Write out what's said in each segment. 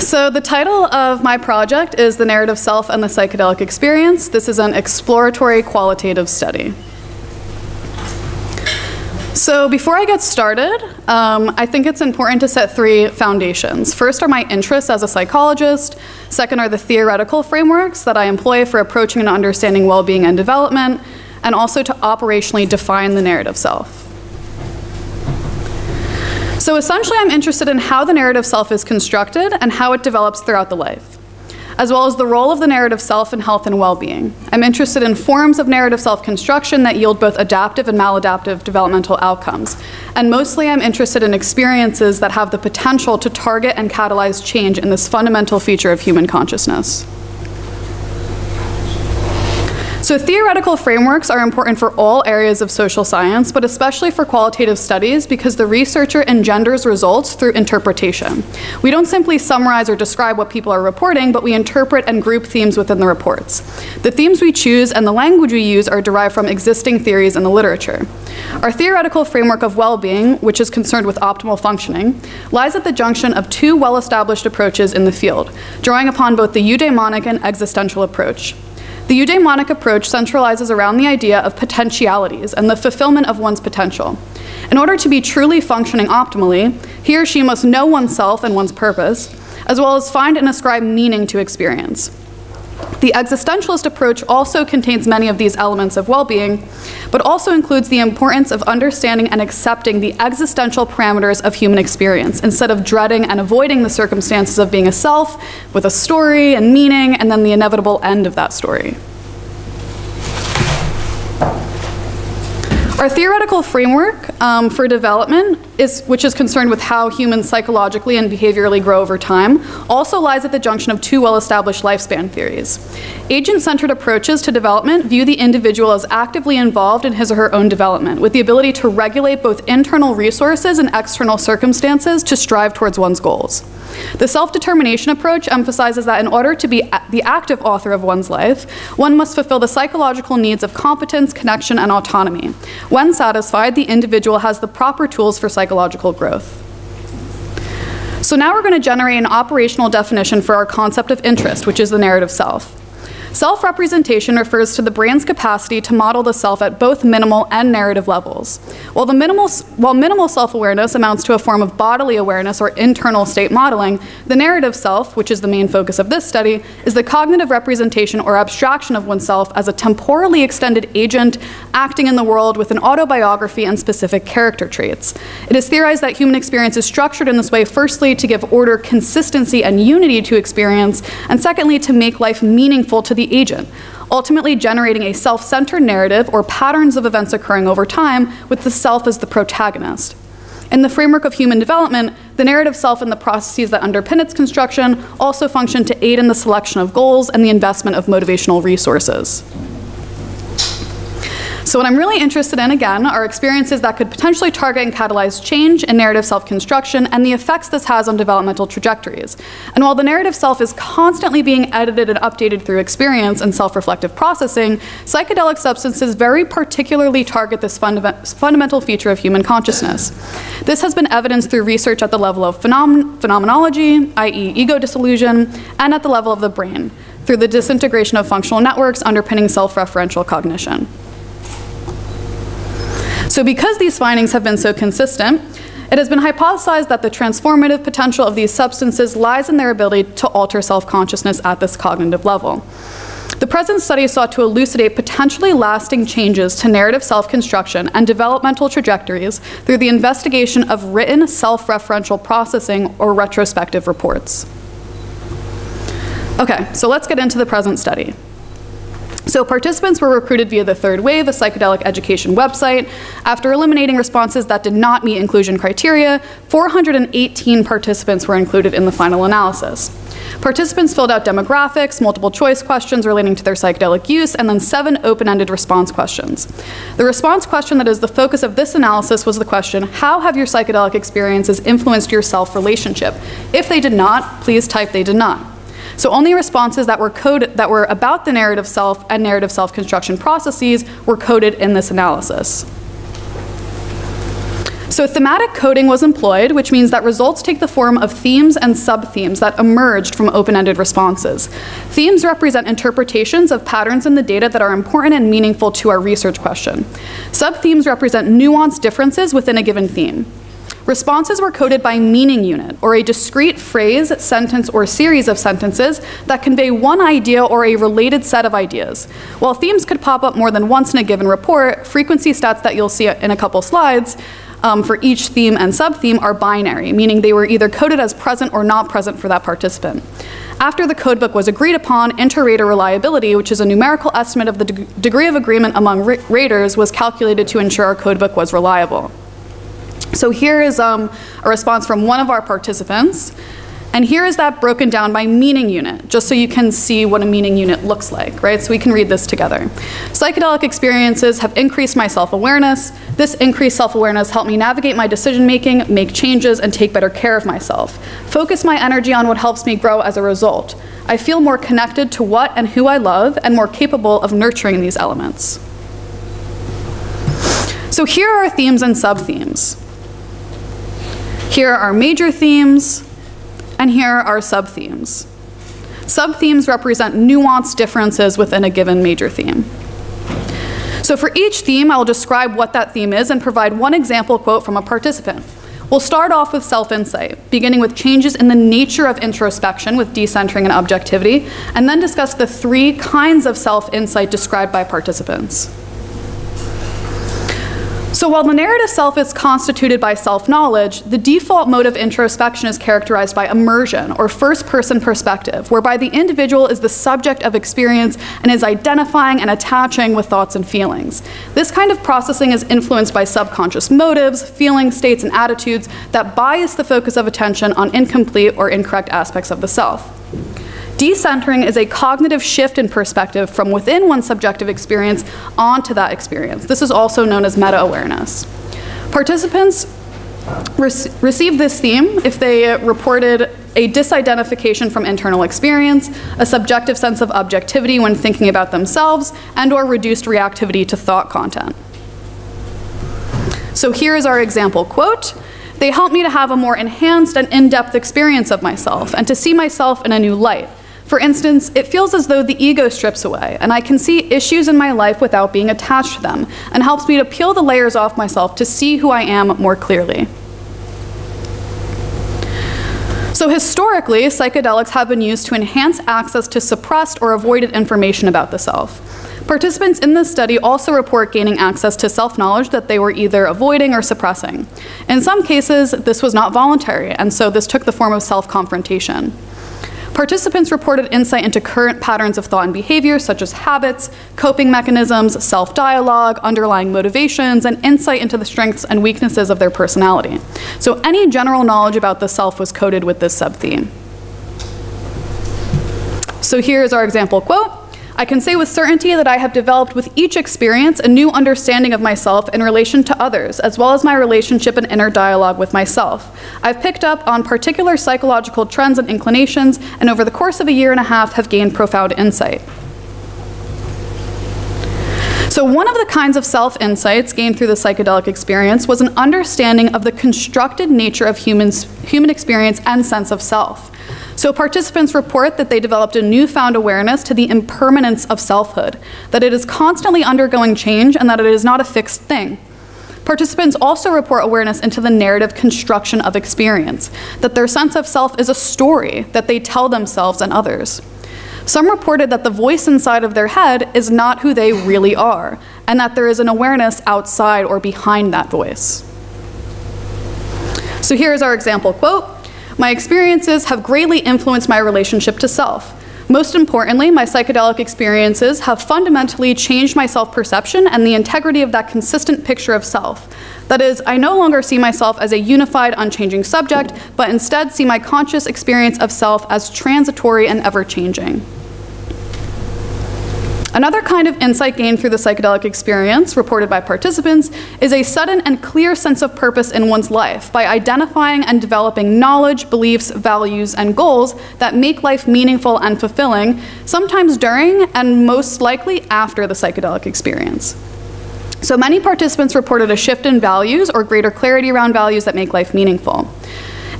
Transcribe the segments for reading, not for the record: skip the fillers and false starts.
So the title of my project is The Narrative Self and the Psychedelic Experience. This is an exploratory qualitative study. So before I get started, I think it's important to set three foundations. First are my interests as a psychologist. Second are the theoretical frameworks that I employ for approaching and understanding well-being and development, and also to operationally define the narrative self. So essentially, I'm interested in how the narrative self is constructed and how it develops throughout the life, as well as the role of the narrative self in health and well-being. I'm interested in forms of narrative self-construction that yield both adaptive and maladaptive developmental outcomes. And mostly, I'm interested in experiences that have the potential to target and catalyze change in this fundamental feature of human consciousness. So theoretical frameworks are important for all areas of social science, but especially for qualitative studies because the researcher engenders results through interpretation. We don't simply summarize or describe what people are reporting, but we interpret and group themes within the reports. The themes we choose and the language we use are derived from existing theories in the literature. Our theoretical framework of well-being, which is concerned with optimal functioning, lies at the junction of two well-established approaches in the field, drawing upon both the eudaimonic and existential approach. The eudaimonic approach centralizes around the idea of potentialities and the fulfillment of one's potential. In order to be truly functioning optimally, he or she must know oneself and one's purpose, as well as find and ascribe meaning to experience. The existentialist approach also contains many of these elements of well-being, but also includes the importance of understanding and accepting the existential parameters of human experience, instead of dreading and avoiding the circumstances of being a self with a story and meaning, and then the inevitable end of that story. Our theoretical framework for development, which is concerned with how humans psychologically and behaviorally grow over time, also lies at the junction of two well-established lifespan theories. Agent-centered approaches to development view the individual as actively involved in his or her own development, with the ability to regulate both internal resources and external circumstances to strive towards one's goals. The self-determination approach emphasizes that in order to be the active author of one's life, one must fulfill the psychological needs of competence, connection, and autonomy. When satisfied, the individual has the proper tools for psychological growth. So now we're going to generate an operational definition for our concept of interest, which is the narrative self. Self-representation refers to the brain's capacity to model the self at both minimal and narrative levels. While minimal self-awareness amounts to a form of bodily awareness or internal state modeling, the narrative self, which is the main focus of this study, is the cognitive representation or abstraction of oneself as a temporally extended agent acting in the world with an autobiography and specific character traits. It is theorized that human experience is structured in this way, firstly, to give order, consistency, and unity to experience, and secondly, to make life meaningful to the agent, ultimately generating a self-centered narrative or patterns of events occurring over time with the self as the protagonist. In the framework of human development, the narrative self and the processes that underpin its construction also function to aid in the selection of goals and the investment of motivational resources. So what I'm really interested in, again, are experiences that could potentially target and catalyze change in narrative self-construction and the effects this has on developmental trajectories. And while the narrative self is constantly being edited and updated through experience and self-reflective processing, psychedelic substances very particularly target this fundamental feature of human consciousness. This has been evidenced through research at the level of phenomenology, i.e. ego dissolution, and at the level of the brain, through the disintegration of functional networks underpinning self-referential cognition. So because these findings have been so consistent, it has been hypothesized that the transformative potential of these substances lies in their ability to alter self-consciousness at this cognitive level. The present study sought to elucidate potentially lasting changes to narrative self-construction and developmental trajectories through the investigation of written self-referential processing or retrospective reports. Okay, so let's get into the present study. So participants were recruited via the Third Wave, a psychedelic education website. After eliminating responses that did not meet inclusion criteria, 418 participants were included in the final analysis. Participants filled out demographics, multiple choice questions relating to their psychedelic use, and then 7 open-ended response questions. The response question that is the focus of this analysis was the question, how have your psychedelic experiences influenced your self-relationship? If they did not, please type they did not. So only responses that were about the narrative self and narrative self-construction processes were coded in this analysis. So thematic coding was employed, which means that results take the form of themes and sub-themes that emerged from open-ended responses. Themes represent interpretations of patterns in the data that are important and meaningful to our research question. Sub-themes represent nuanced differences within a given theme. Responses were coded by meaning unit, or a discrete phrase, sentence, or series of sentences that convey one idea or a related set of ideas. While themes could pop up more than once in a given report, frequency stats that you'll see in a couple slides for each theme and sub-theme are binary, meaning they were either coded as present or not present for that participant. After the codebook was agreed upon, inter-rater reliability, which is a numerical estimate of the degree of agreement among raters, was calculated to ensure our codebook was reliable. So here is a response from one of our participants, and here is that broken down by meaning unit, just so you can see what a meaning unit looks like, right? So we can read this together. Psychedelic experiences have increased my self-awareness. This increased self-awareness helped me navigate my decision-making, make changes, and take better care of myself. Focus my energy on what helps me grow as a result. I feel more connected to what and who I love and more capable of nurturing these elements. So here are themes and sub-themes. Here are major themes, and here are sub-themes. Sub-themes represent nuanced differences within a given major theme. So for each theme, I'll describe what that theme is and provide one example quote from a participant. We'll start off with self-insight, beginning with changes in the nature of introspection with decentering and objectivity, and then discuss the 3 kinds of self-insight described by participants. So while the narrative self is constituted by self-knowledge, the default mode of introspection is characterized by immersion, or first-person perspective, whereby the individual is the subject of experience and is identifying and attaching with thoughts and feelings. This kind of processing is influenced by subconscious motives, feeling states, and attitudes that bias the focus of attention on incomplete or incorrect aspects of the self. Decentering is a cognitive shift in perspective from within one's subjective experience onto that experience. This is also known as meta-awareness. Participants receive this theme if they reported a disidentification from internal experience, a subjective sense of objectivity when thinking about themselves, and/or reduced reactivity to thought content. So here is our example quote. They help me to have a more enhanced and in-depth experience of myself and to see myself in a new light. For instance, it feels as though the ego strips away, and I can see issues in my life without being attached to them, and helps me to peel the layers off myself to see who I am more clearly. So historically, psychedelics have been used to enhance access to suppressed or avoided information about the self. Participants in this study also report gaining access to self-knowledge that they were either avoiding or suppressing. In some cases, this was not voluntary, and so this took the form of self-confrontation. Participants reported insight into current patterns of thought and behavior, such as habits, coping mechanisms, self-dialogue, underlying motivations, and insight into the strengths and weaknesses of their personality. So any general knowledge about the self was coded with this sub-theme. So here is our example quote. I can say with certainty that I have developed with each experience a new understanding of myself in relation to others, as well as my relationship and inner dialogue with myself. I've picked up on particular psychological trends and inclinations, and over the course of a year and a half have gained profound insight. So one of the kinds of self-insights gained through the psychedelic experience was an understanding of the constructed nature of human experience and sense of self. So participants report that they developed a newfound awareness to the impermanence of selfhood, that it is constantly undergoing change and that it is not a fixed thing. Participants also report awareness into the narrative construction of experience, that their sense of self is a story that they tell themselves and others. Some reported that the voice inside of their head is not who they really are, and that there is an awareness outside or behind that voice. So here is our example quote. My experiences have greatly influenced my relationship to self. Most importantly, my psychedelic experiences have fundamentally changed my self-perception and the integrity of that consistent picture of self. That is, I no longer see myself as a unified, unchanging subject, but instead see my conscious experience of self as transitory and ever-changing. Another kind of insight gained through the psychedelic experience, reported by participants, is a sudden and clear sense of purpose in one's life by identifying and developing knowledge, beliefs, values, and goals that make life meaningful and fulfilling, sometimes during and most likely after the psychedelic experience. So many participants reported a shift in values or greater clarity around values that make life meaningful.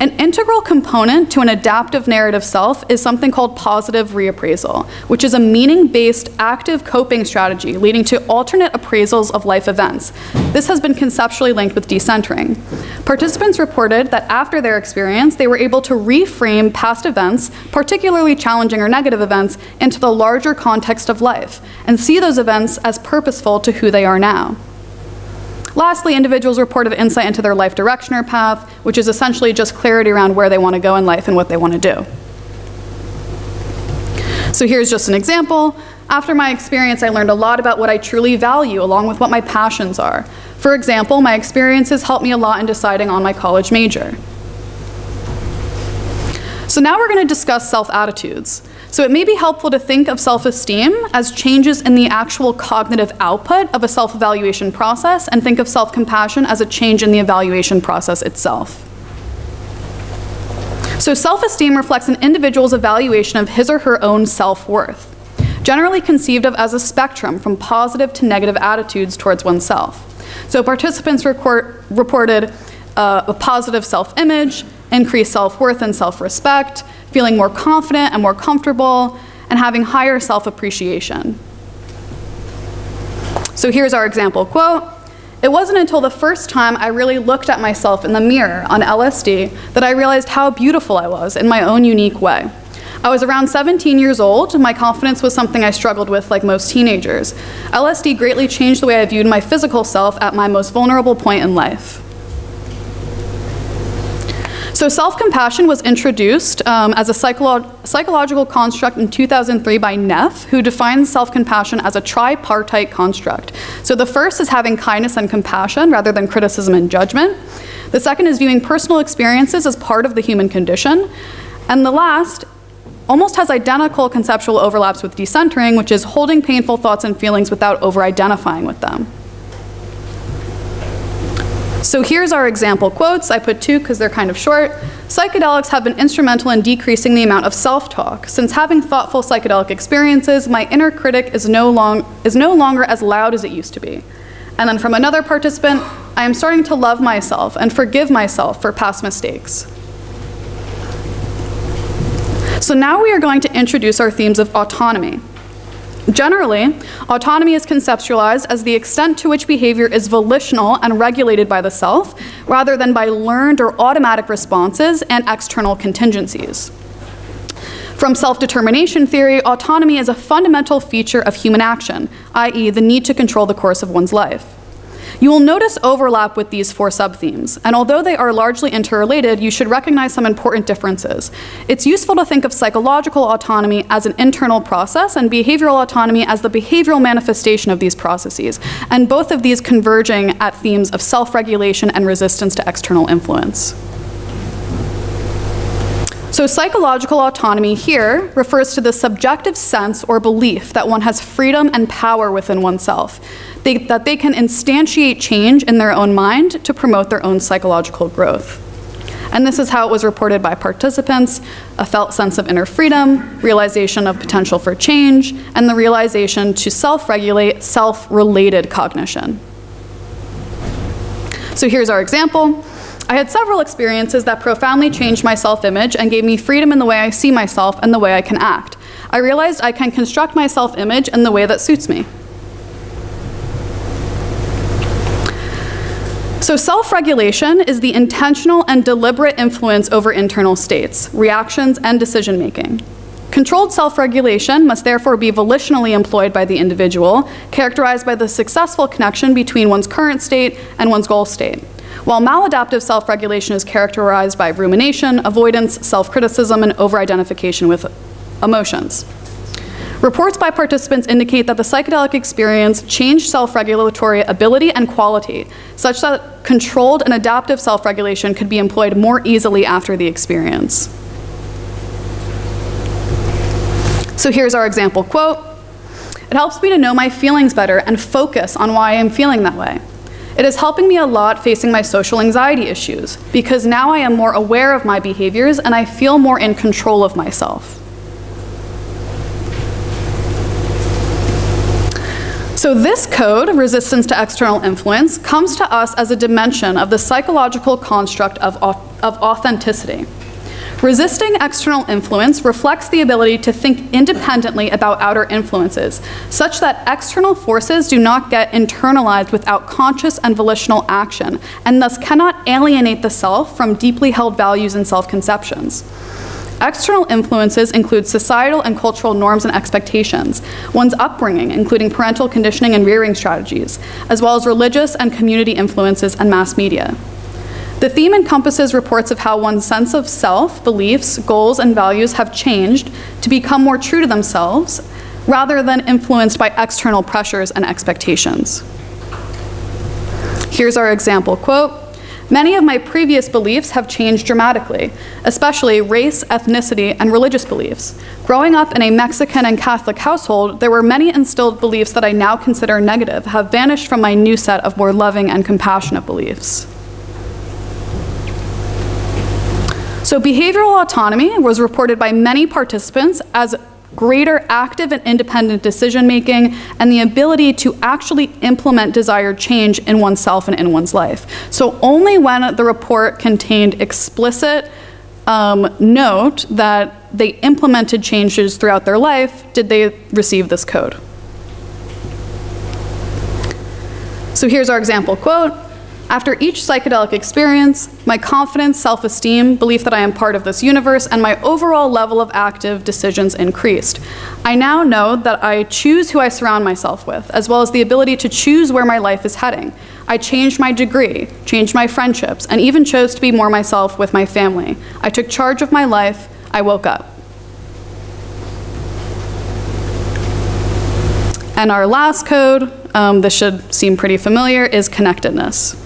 An integral component to an adaptive narrative self is something called positive reappraisal, which is a meaning-based active coping strategy leading to alternate appraisals of life events. This has been conceptually linked with decentering. Participants reported that after their experience, they were able to reframe past events, particularly challenging or negative events, into the larger context of life, and see those events as purposeful to who they are now. Lastly, individuals reported insight into their life direction or path, which is essentially just clarity around where they want to go in life and what they want to do. So here's just an example. After my experience, I learned a lot about what I truly value, along with what my passions are. For example, my experiences helped me a lot in deciding on my college major. So now we're going to discuss self-attitudes. So it may be helpful to think of self-esteem as changes in the actual cognitive output of a self-evaluation process, and think of self-compassion as a change in the evaluation process itself. So self-esteem reflects an individual's evaluation of his or her own self-worth, generally conceived of as a spectrum from positive to negative attitudes towards oneself. So participants reported a positive self-image, increased self-worth and self-respect, feeling more confident and more comfortable, and having higher self-appreciation. So here's our example quote. "It wasn't until the first time I really looked at myself in the mirror on LSD that I realized how beautiful I was in my own unique way. I was around 17 years old. My confidence was something I struggled with like most teenagers. LSD greatly changed the way I viewed my physical self at my most vulnerable point in life." So self-compassion was introduced as a psychological construct in 2003 by Neff, who defines self-compassion as a tripartite construct. So the first is having kindness and compassion rather than criticism and judgment. The second is viewing personal experiences as part of the human condition. And the last almost has identical conceptual overlaps with decentering, which is holding painful thoughts and feelings without over-identifying with them. So here's our example quotes. I put two because they're kind of short. "Psychedelics have been instrumental in decreasing the amount of self-talk. Since having thoughtful psychedelic experiences, my inner critic is no longer as loud as it used to be." And then from another participant, "I am starting to love myself and forgive myself for past mistakes." So now we are going to introduce our themes of autonomy. Generally, autonomy is conceptualized as the extent to which behavior is volitional and regulated by the self, rather than by learned or automatic responses and external contingencies. From self-determination theory, autonomy is a fundamental feature of human action, i.e. the need to control the course of one's life. You will notice overlap with these four sub-themes, and although they are largely interrelated, you should recognize some important differences. It's useful to think of psychological autonomy as an internal process and behavioral autonomy as the behavioral manifestation of these processes, and both of these converging at themes of self-regulation and resistance to external influence. So psychological autonomy here refers to the subjective sense or belief that one has freedom and power within oneself, that they can instantiate change in their own mind to promote their own psychological growth. And this is how it was reported by participants: a felt sense of inner freedom, realization of potential for change, and the realization to self-regulate self-related cognition. So here's our example. "I had several experiences that profoundly changed my self-image and gave me freedom in the way I see myself and the way I can act. I realized I can construct my self-image in the way that suits me." So self-regulation is the intentional and deliberate influence over internal states, reactions, and decision-making. Controlled self-regulation must therefore be volitionally employed by the individual, characterized by the successful connection between one's current state and one's goal state, while maladaptive self-regulation is characterized by rumination, avoidance, self-criticism, and over-identification with emotions. Reports by participants indicate that the psychedelic experience changed self-regulatory ability and quality, such that controlled and adaptive self-regulation could be employed more easily after the experience. So here's our example quote. "It helps me to know my feelings better and focus on why I am feeling that way. It is helping me a lot facing my social anxiety issues, because now I am more aware of my behaviors and I feel more in control of myself." So this code, resistance to external influence, comes to us as a dimension of the psychological construct of authenticity. Resisting external influence reflects the ability to think independently about outer influences, such that external forces do not get internalized without conscious and volitional action, and thus cannot alienate the self from deeply held values and self-conceptions. External influences include societal and cultural norms and expectations, one's upbringing, including parental conditioning and rearing strategies, as well as religious and community influences and mass media. The theme encompasses reports of how one's sense of self, beliefs, goals, and values have changed to become more true to themselves, rather than influenced by external pressures and expectations. Here's our example quote. Many of my previous beliefs have changed dramatically, especially race, ethnicity, and religious beliefs. Growing up in a Mexican and Catholic household, there were many instilled beliefs that I now consider negative have vanished from my new set of more loving and compassionate beliefs. So behavioral autonomy was reported by many participants as greater active and independent decision-making and the ability to actually implement desired change in oneself and in one's life. So only when the report contained explicit note that they implemented changes throughout their life did they receive this code. So here's our example quote. After each psychedelic experience, my confidence, self-esteem, belief that I am part of this universe, and my overall level of active decisions increased. I now know that I choose who I surround myself with, as well as the ability to choose where my life is heading. I changed my degree, changed my friendships, and even chose to be more myself with my family. I took charge of my life. I woke up. And our last code, this should seem pretty familiar, is connectedness.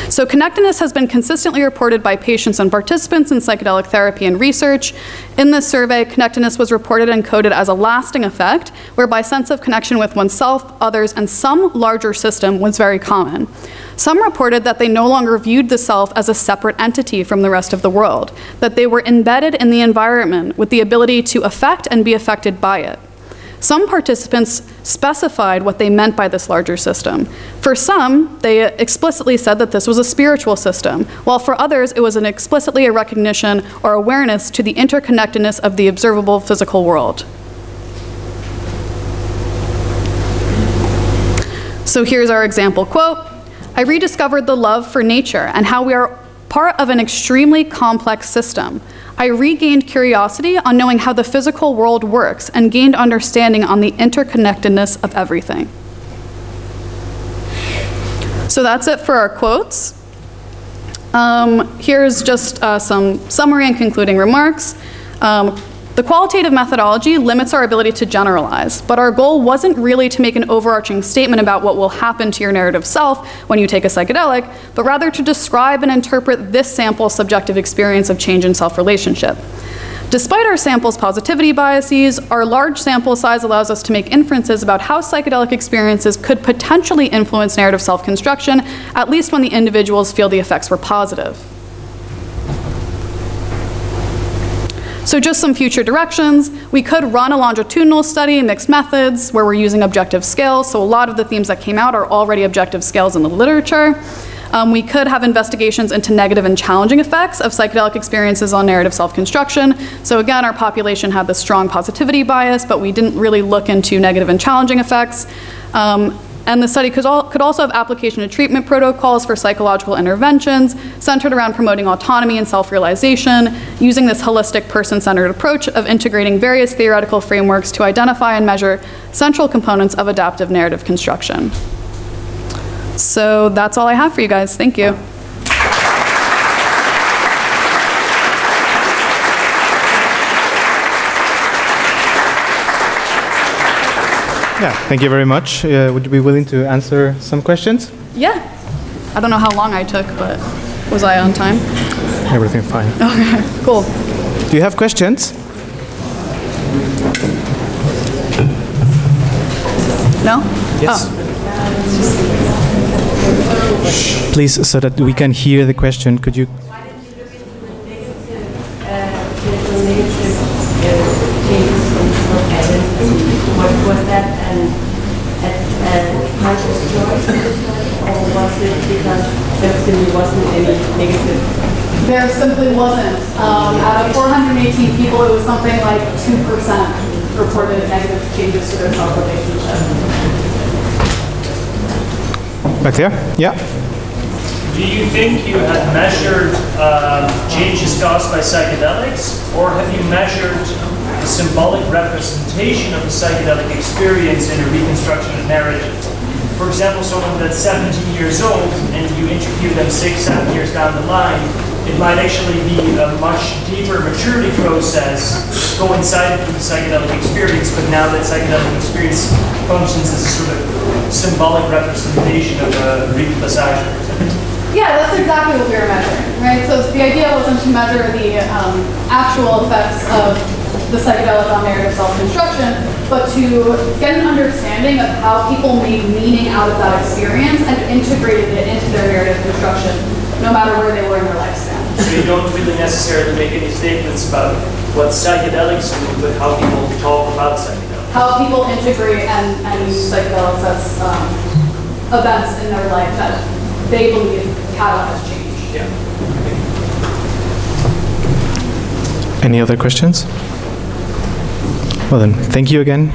So connectedness has been consistently reported by patients and participants in psychedelic therapy and research. In this survey, connectedness was reported and coded as a lasting effect, whereby sense of connection with oneself, others, and some larger system was very common. Some reported that they no longer viewed the self as a separate entity from the rest of the world, that they were embedded in the environment with the ability to affect and be affected by it. Some participants specified what they meant by this larger system. For some, they explicitly said that this was a spiritual system, while for others, it was explicitly a recognition or awareness to the interconnectedness of the observable physical world. So here's our example quote. I rediscovered the love for nature and how we are part of an extremely complex system. I regained curiosity on knowing how the physical world works and gained understanding on the interconnectedness of everything. So that's it for our quotes. Here's just some summary and concluding remarks. The qualitative methodology limits our ability to generalize, but our goal wasn't really to make an overarching statement about what will happen to your narrative self when you take a psychedelic, but rather to describe and interpret this sample's subjective experience of change in self-relationship. Despite our sample's positivity biases, our large sample size allows us to make inferences about how psychedelic experiences could potentially influence narrative self-construction, at least when the individuals feel the effects were positive. So just some future directions. We could run a longitudinal study, mixed methods, where we're using objective scales. So a lot of the themes that came out are already objective scales in the literature. We could have investigations into negative and challenging effects of psychedelic experiences on narrative self-construction. So again, our population had this strong positivity bias, but we didn't really look into negative and challenging effects. And the study could also have application to treatment protocols for psychological interventions centered around promoting autonomy and self-realization, using this holistic person-centered approach of integrating various theoretical frameworks to identify and measure central components of adaptive narrative construction. So that's all I have for you guys. Thank you. Yeah, thank you very much. Would you be willing to answer some questions? Yeah. I don't know how long I took, but was I on time? Everything fine. Okay, cool. Do you have questions? No? Yes. Oh. Please, so that we can hear the question, could you? Why did you look into negative changes in self-identity? What was that, and at there simply wasn't any negative? There simply wasn't. Out of 418 people, it was something like 2% reported negative changes to their self-relationship. Back there? Yeah. Do you think you had measured changes caused by psychedelics, or have you measured the symbolic representation of the psychedelic experience in a reconstruction of narrative? For example, someone that's 17 years old and you interview them 6-7 years down the line, it might actually be a much deeper maturity process coincided with the psychedelic experience, but now that psychedelic experience functions as a sort of symbolic representation of a repassage. Yeah, that's exactly what we were measuring, right? So the idea wasn't to measure the actual effects of the psychedelic on narrative self-construction, but to get an understanding of how people made meaning out of that experience and integrated it into their narrative construction, no matter where they were in their lifespan. So you don't really necessarily make any statements about what psychedelics do, but how people talk about psychedelics. How people integrate and use psychedelics as events in their life that they believe catalyze change. Yeah. Any other questions? Well then, thank you again.